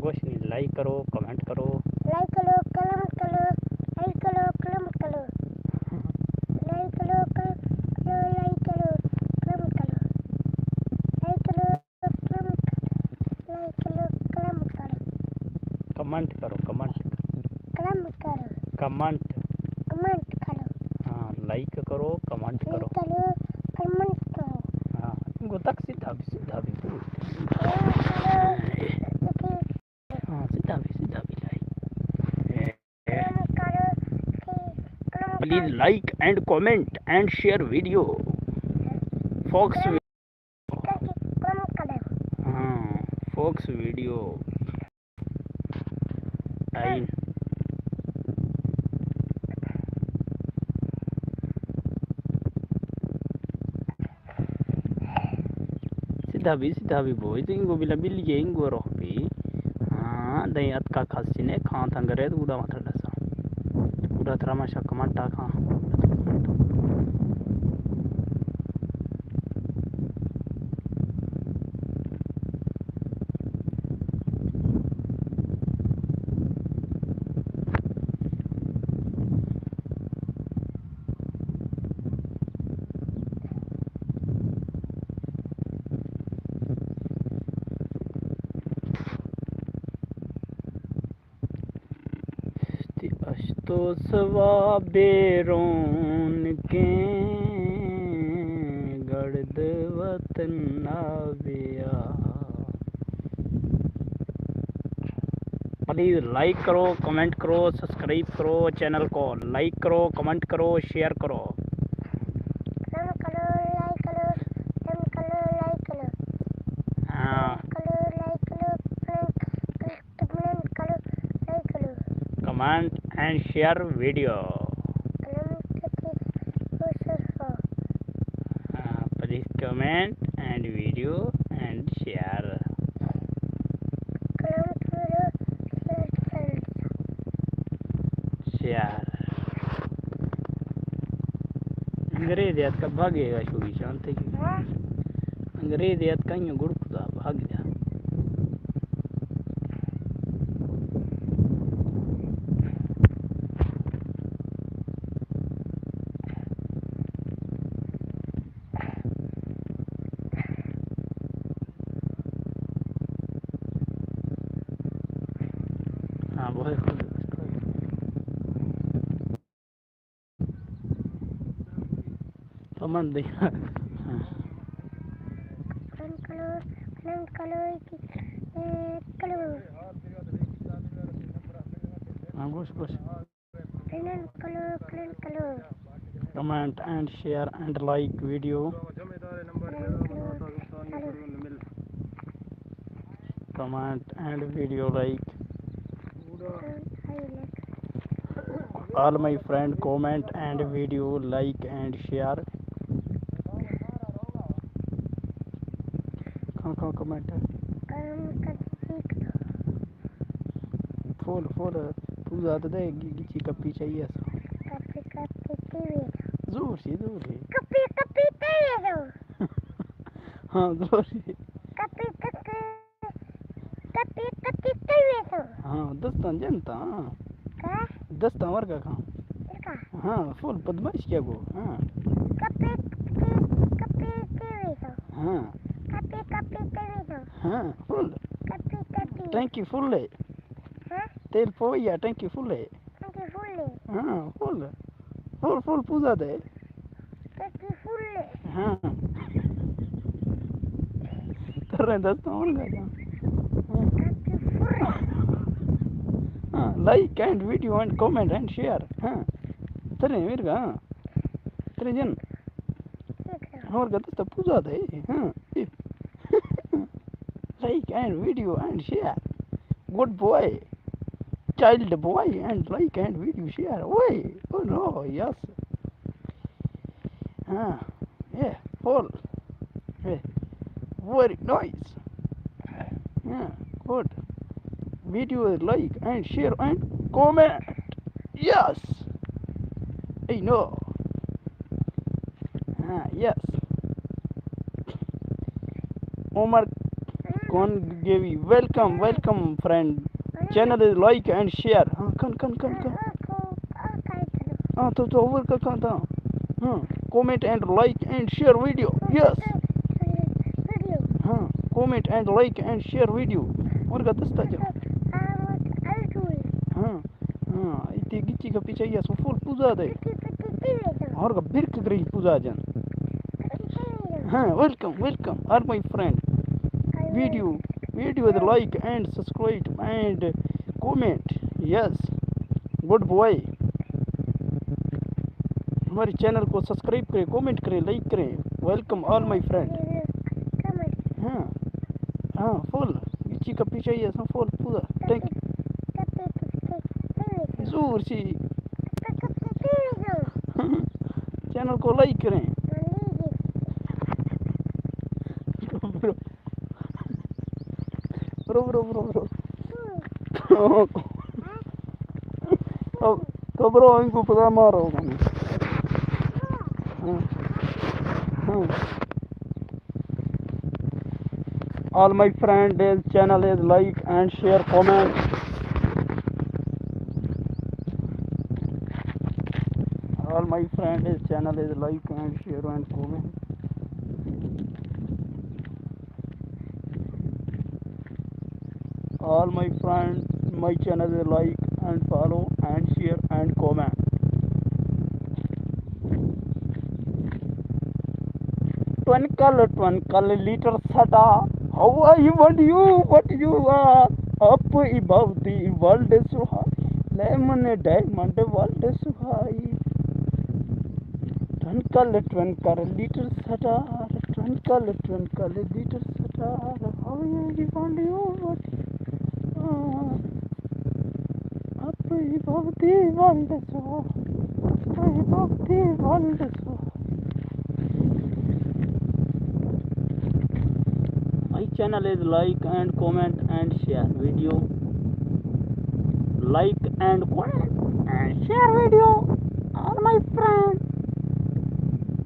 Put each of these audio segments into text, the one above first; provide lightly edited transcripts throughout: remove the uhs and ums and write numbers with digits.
कुछ नहीं, लाइक करो, कमेंट करो, लाइक करो, कमेंट करो, लाइक करो, कमेंट करो, लाइक करो, लाइक करो, कमेंट करो, लाइक करो, लाइक करो, कमेंट करो, कमेंट करो, कमेंट कमेंट करो, कमेंट कमेंट करो, हाँ, लाइक करो, कमेंट करो, लाइक करो, कमेंट करो, हाँ, इनको तक सीधा भी बोल, हाँ, सीधा भी like, please like and comment and share video fox, हाँ, फॉक्स वीडियो आई, सीधा भी बोल, इनको बिला बिल ये इनको रोक भी, हाँ, दही अत का खास ने खां थंगरे तो उड़ा मात्र दसा उड़ा थरा माशा कमांटा खां तो सवा बेरोन के गर्द वतन आविया, प्लीज लाइक करो, कमेंट करो, सब्सक्राइब करो, चैनल को लाइक करो, कमेंट करो, शेयर करो, हाँ, comment and share video, please comment and video and share, अंग्रेज याद का भागेगा शोगी शांति की, अंग्रेज याद का यूं गुड़ खुदा भाग जा, हाँ वो है समझ दे, हाँ कुछ comment and share and like video, comment and video like, all my friend comment and video like and share, कहाँ कमेंट है फुल पूजा तो देगी किसी कपी चाहिए जोर से हाँ जोर से हाँ दस्ता जनता दस्ता मर का खां हाँ फुल बदमाश क्या वो हाँ हाँ हाँ फुल टैंकी फुल है, तेल पोया टैंकी फुल है, हाँ फुल पूजा दे, हाँ तेरे दस्ता मर का हाँ, like and video and comment and share, हाँ तेरे मेरे का हाँ तेरे जन और का तो पूजा दे, हाँ like and video and share, good boy child boy and like and video share, ओए ओ नो यस, हाँ ये फुल वेरी नाइस, हाँ good video like and share and comment, yes I know, yes Omar कौन गेवी welcome friend channel is like and share हाँ कन हाँ तो ओवर का कहाँ था हाँ comment and like and share video yes हाँ comment and like and share video और का दस्ता जो हाँ हाँ इतनी गिच्ची का पीछे ये सो फुल पूजा दे और का बिरक ग्रिल पूजा जन हाँ welcome are my friend video with like and subscribe and comment yes good boy हमारे चैनल को सब्सक्राइब करें कमेंट करें लाइक करें वेलकम ऑल माय फ्रेंड हाँ हाँ फुल गिच्ची का पीछे ही ऐसा फुल पूरा थैंक यू जोर सी चैनल को लाइक करें ब्रो तो ब्रो इनको पता मारो all my friend is channel is like and share comment all my friend is channel is like and share and comment all my friend my channel is like and follow and share and comment twinkle little star how are you what you are up above the world so high lemon diamond world so high twinkle little star twinkle little star how are you what up above the world so high above the world so high my channel is like and comment and share video like and comment and share video all my friends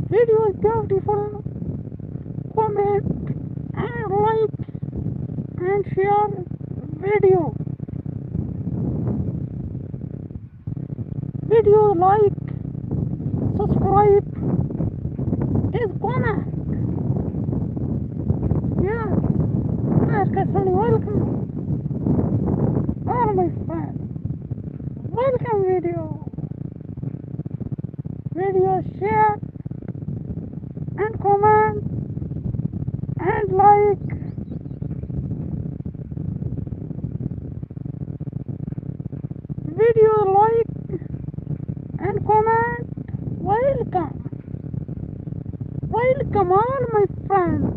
video is beautiful comment and like and share video like subscribe is comment yeah welcome all my friends welcome video share and comment and like video like and comment welcome all my friends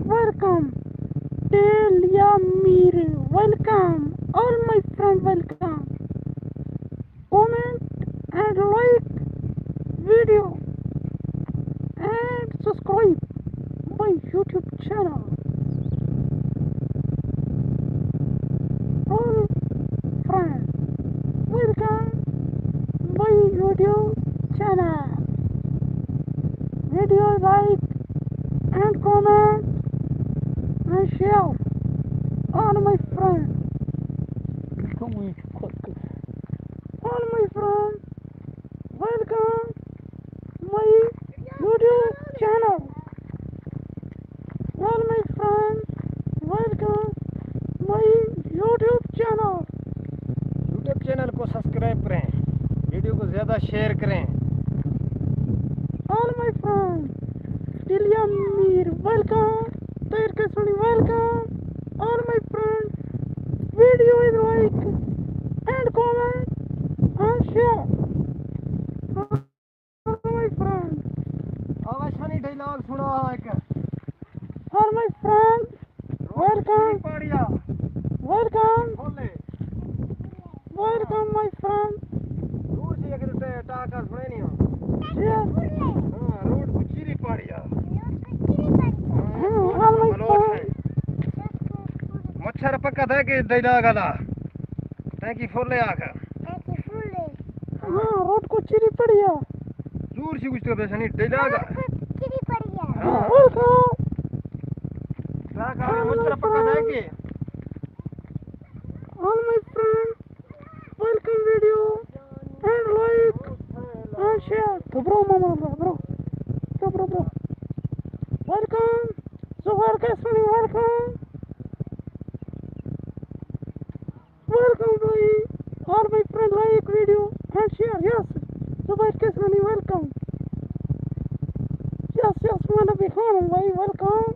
welcome Delia Mir welcome all my friends welcome comment and like video and subscribe my YouTube channel all friends welcome my YouTube channel video like and comment and share all my friends all my friends welcome my YouTube channel all my friends welcome my YouTube channel को subscribe करें video को ज़्यादा share करें all my friends Delia Mir welcome welcome all my friends video is like and comment and share all my friends आवाज़ funny dialogue सुनो एक all my friends welcome Padiya welcome बोले my friends दूर से एक दूसरे टाका सुने नहीं हो share हाँ रोड को चिरी पाड़िया all my friends मच्छर पक्का था कि डायलॉग आला टैंकी फुल आकर हाँ रोड को चिरी पड़िया दूर कुर्सी कुछ तो बेसनी डायलॉग चिरी पड़ी है welcome का मुझे पता है कि all my friends, welcome video and like and share. So bro, mama, bro, welcome. So welcome, welcome, boy. All my friends like video and share. Yes, so welcome. Yes, wanna be home, boy. Welcome.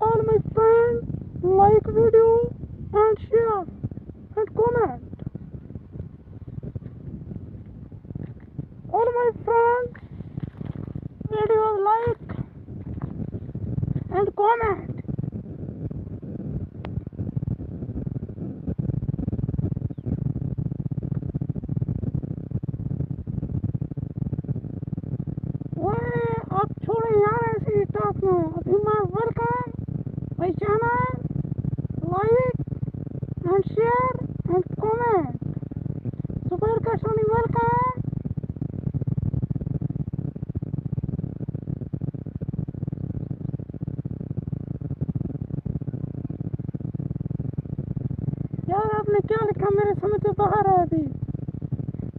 All my friends like video and share and comment. All my friends video like and comment. आप छोड़े यार ऐसी top में अभी मैं welcome my channel like and share and comment super का Soni welcome यार आपने क्या लिखा मेरे समझ से बाहर है अभी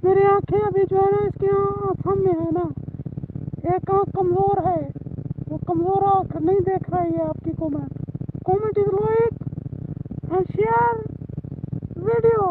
मेरी आंखें अभी जो है ना इसकी आँखों में है ना एक आँख कमज़ोर है वो कमज़ोर आँख नहीं देख रही है आपकी comment is like and share video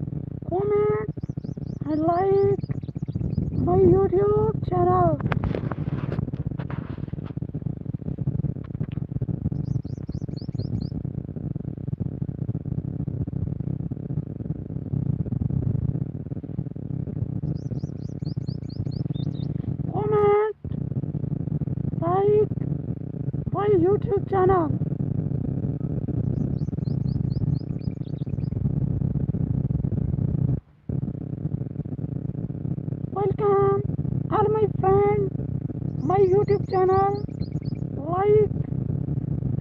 comment and like my YouTube channel. Comment, like my YouTube channel. Welcome all my friends, my YouTube channel, like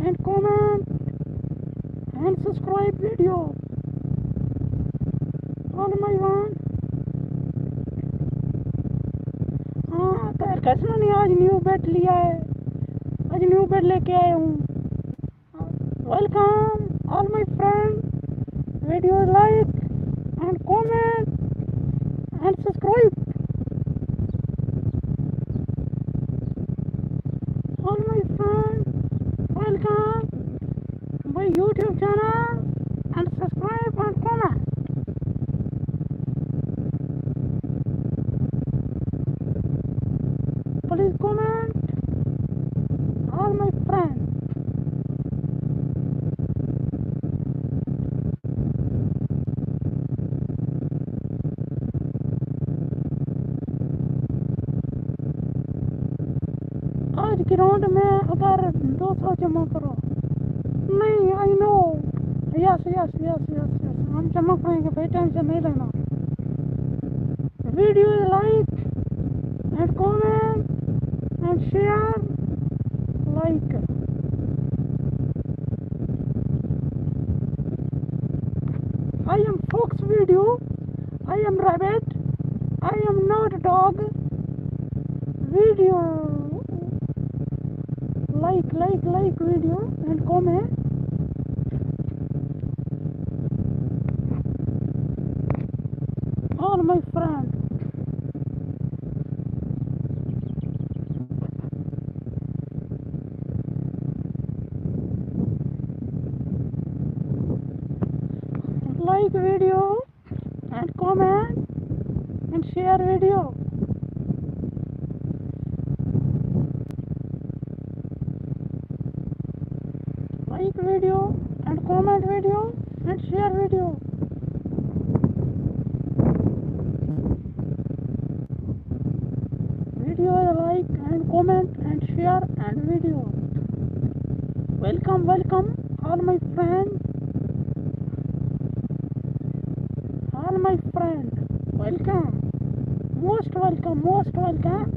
and comment and subscribe video. All my one. हाँ तो कैसे नहीं आज new bad लिया है आज new bad लेके आया हूँ welcome all my friend video like and comment and subscribe all my friends welcome my YouTube channel and subscribe and comment please comment all my friends आज के राउंड में अगर 200 जमा करो नहीं आई नो यस हम जमा करेंगे भाई टेंशन नहीं लेना video like and comment and share like I am Fox video I am rabbit I am not dog video like video and comment all my friends like video and comment and share video like video and comment video and share video video a like and comment and share and video. Welcome, welcome, all my friends. All my friends, welcome. Most welcome, most welcome.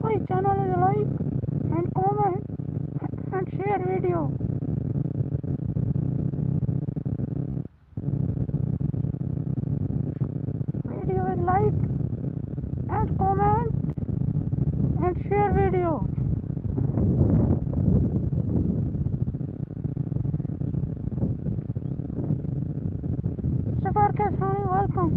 My channel is like and comment and share video. Video is like and comment and share video. Support Song, welcome.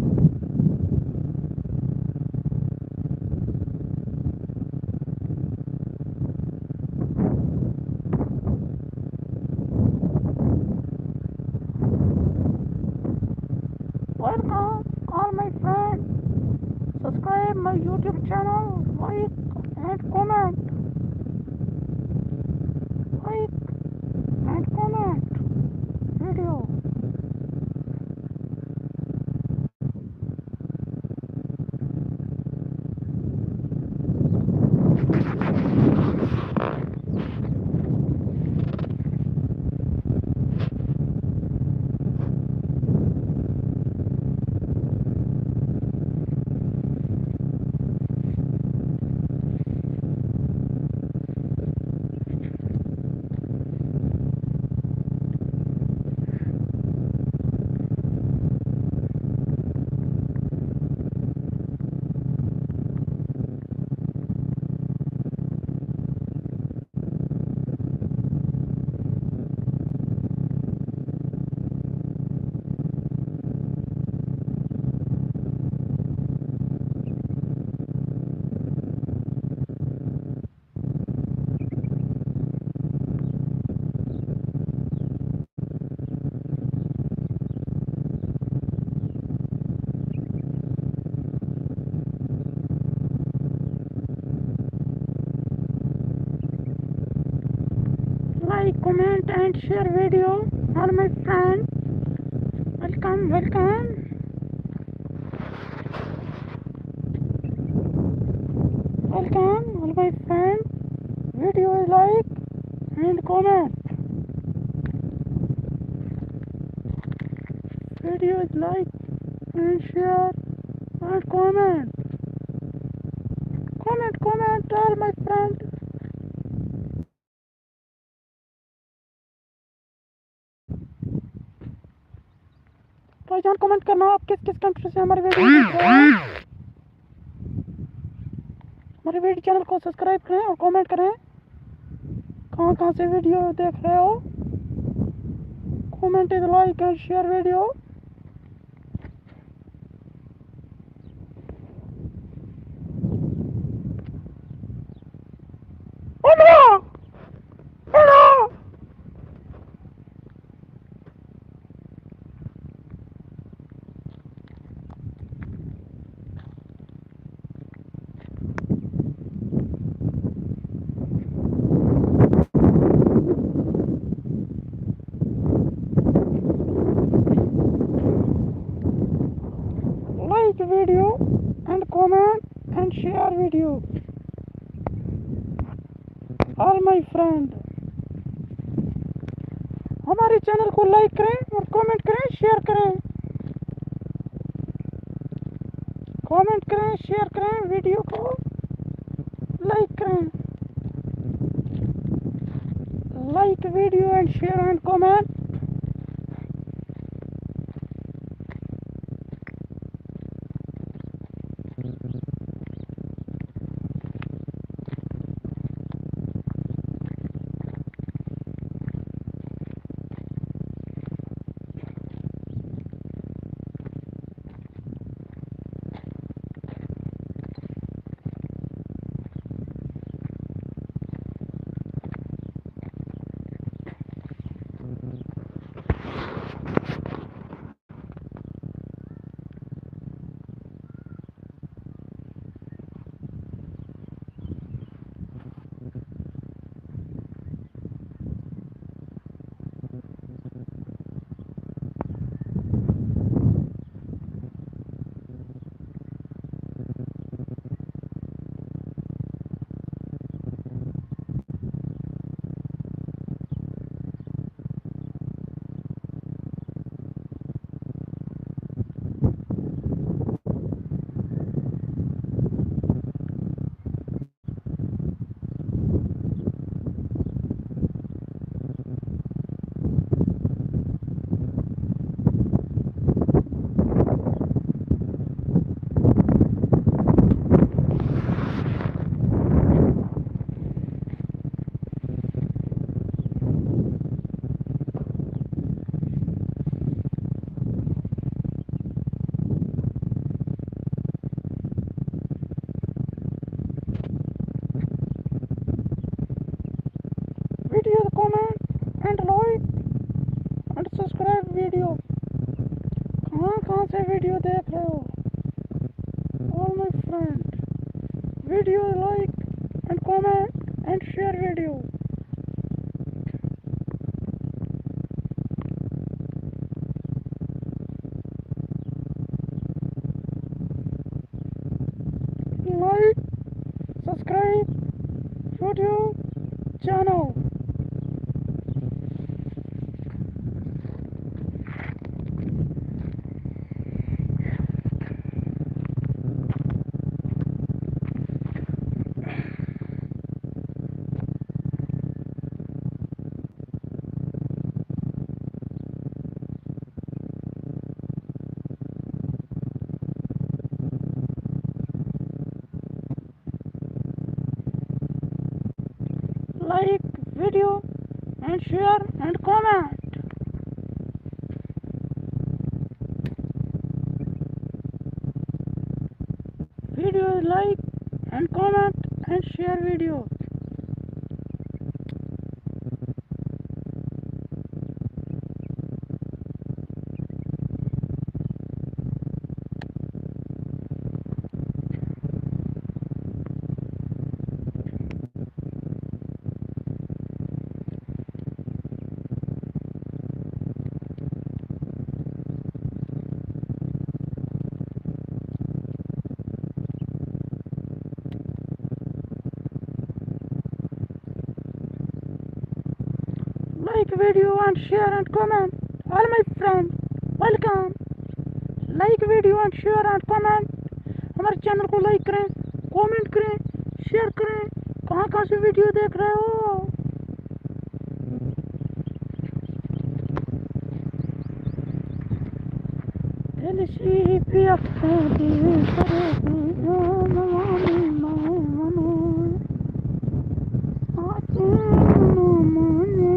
Welcome all my friends. Subscribe my YouTube channel, like and comment. Like and comment video. Like, comment and share video. All my friends, welcome, welcome. Welcome, all my friends. Video is like and comment. Video is like and share and comment. Comment, all my friends. भाईजान comment करना आप किस किस country से हमारे video देख रहे हैं। हमारे वीडियो चैनल को सब्सक्राइब करें और कमेंट करें कहाँ कहाँ से वीडियो देख रहे हो। Comment is like and share video. Like video and comment and share video. All my friend, हमारे चैनल को लाइक करें और कमेंट करें, शेयर करें। कमेंट करें, शेयर करें, वीडियो को लाइक करें। Like video and share and comment. and share video. Like, subscribe YouTube channel. Like video and share and comment. Video like and comment and share video. Like video and share and comment. All my friends, welcome. Like video and share and comment. हमारे चैनल को like करें, comment करें, share करें. कहाँ कहाँ से video देख रहे हो? दिल सी पियासा दिल करे नवामी मनो आते मने.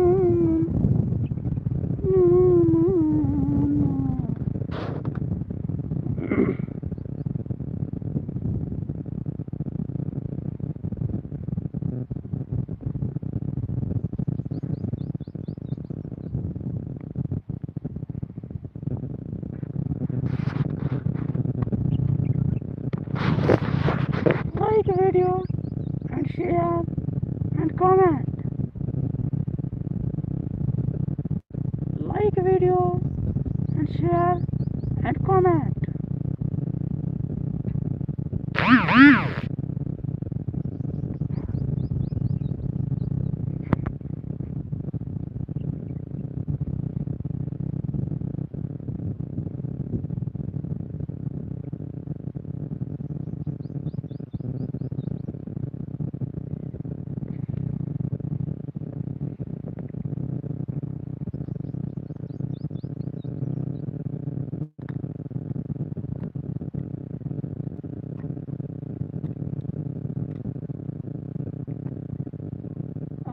Like video and share and comment. Like video and share and comment.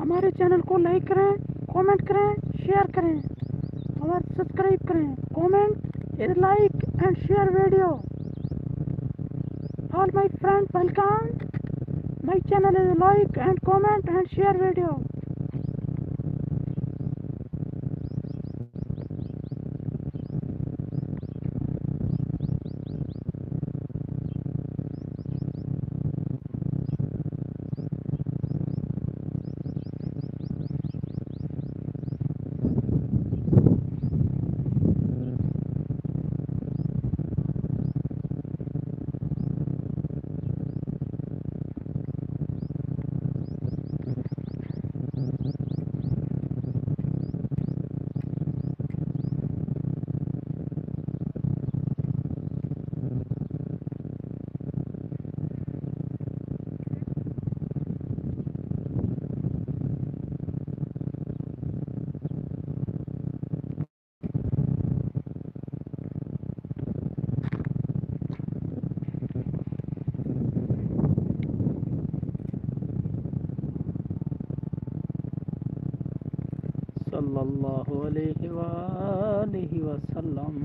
हमारे चैनल को लाइक करें, कमेंट करें, शेयर करें और सब्सक्राइब करें. Comment is like and share video. All my friends, welcome. My channel is like and comment and share video. सल्लल्लाहु अलैहि वालेहि वसल्लम.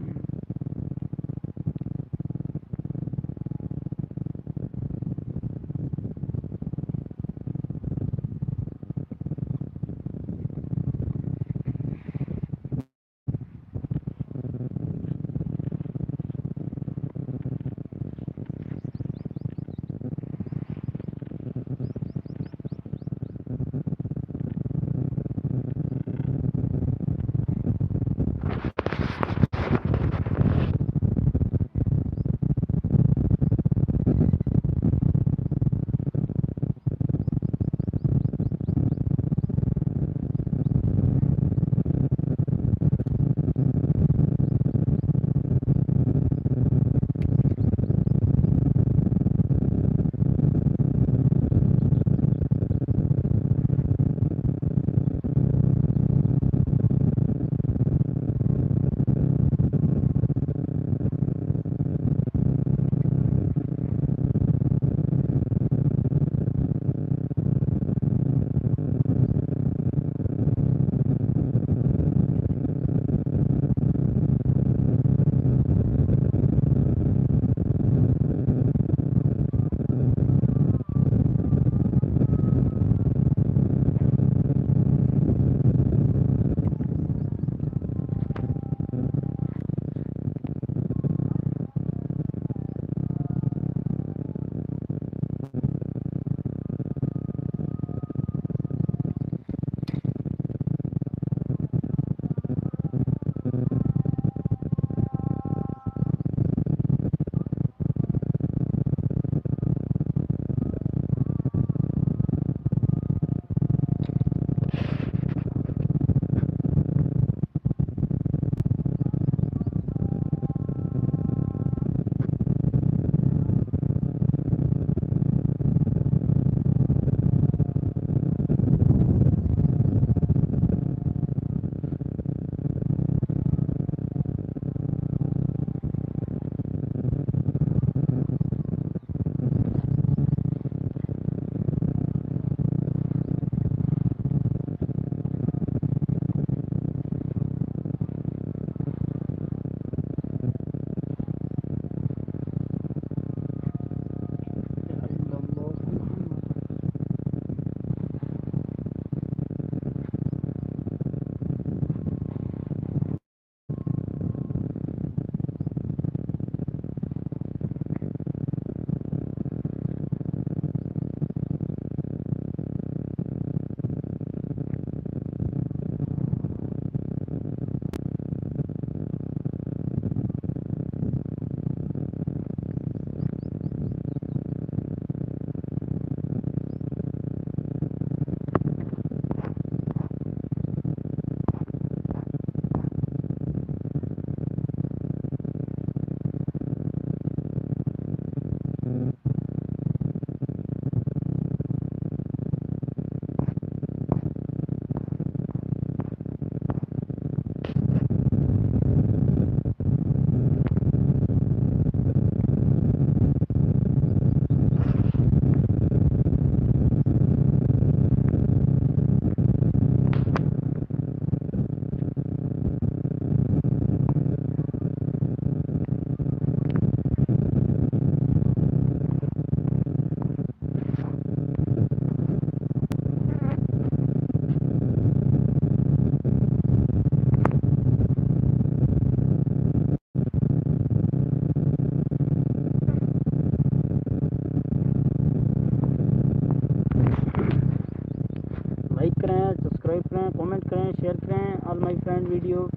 सब्सक्राइब करें, कमेंट करें, शेयर करें all my friend video.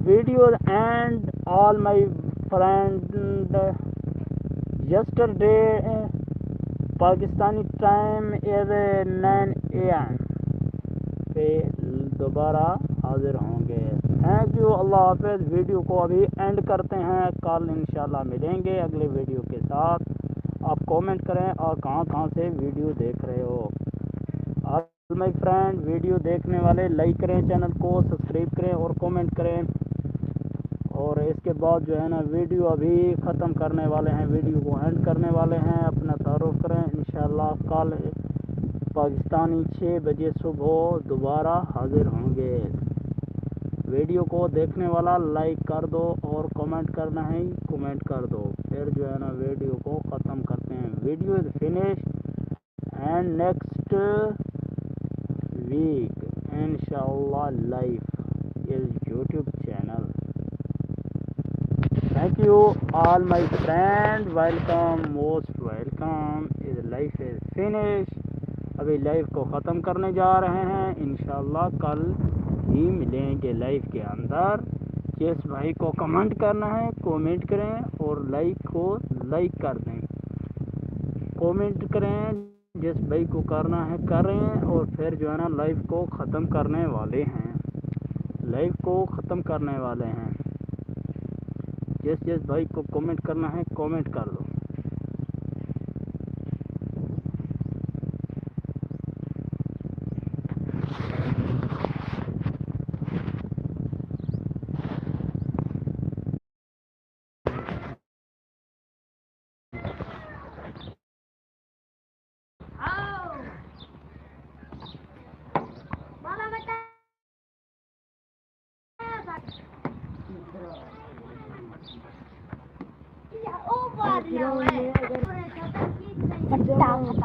Videos and all my friend yesterday Pakistani time is 9 AM पे दोबारा हाजिर होंगे। थैंक यू, अल्लाह हाफिज़। वीडियो को अभी एंड करते हैं, कल इंशाल्लाह मिलेंगे अगले वीडियो के साथ। आप कमेंट करें और कहाँ से वीडियो देख रहे हो। ऑल माय फ्रेंड वीडियो देखने वाले लाइक करें, चैनल को सब्सक्राइब करें और कमेंट करें। और इसके बाद जो है ना वीडियो अभी ख़त्म करने वाले हैं, वीडियो को एंड करने वाले हैं। अपना तारुफ करें, इंशाल्लाह कल पाकिस्तानी 6 बजे सुबह दोबारा हाजिर होंगे। वीडियो को देखने वाला लाइक कर दो और कमेंट करना है कमेंट कर दो। फिर जो है ना वीडियो को ख़त्म करते हैं। Video is finish and next week इंशाल्लाह live is YouTube channel. Thank you all my friend, welcome, most welcome। इस लाइफ इज फिनिश, अभी लाइफ को ख़त्म करने जा रहे हैं। इंशाल्लाह कल ही मिलेंगे लाइफ के अंदर। जिस भाई को कमेंट करना है कमेंट करें और लाइक को लाइक कर दें, कमेंट करें। जिस भाई को करना है करें। और फिर जो है ना लाइफ को ख़त्म करने वाले हैं, लाइफ को ख़त्म करने वाले हैं। जिस भाई को कमेंट करना है कमेंट कर दो। Oh,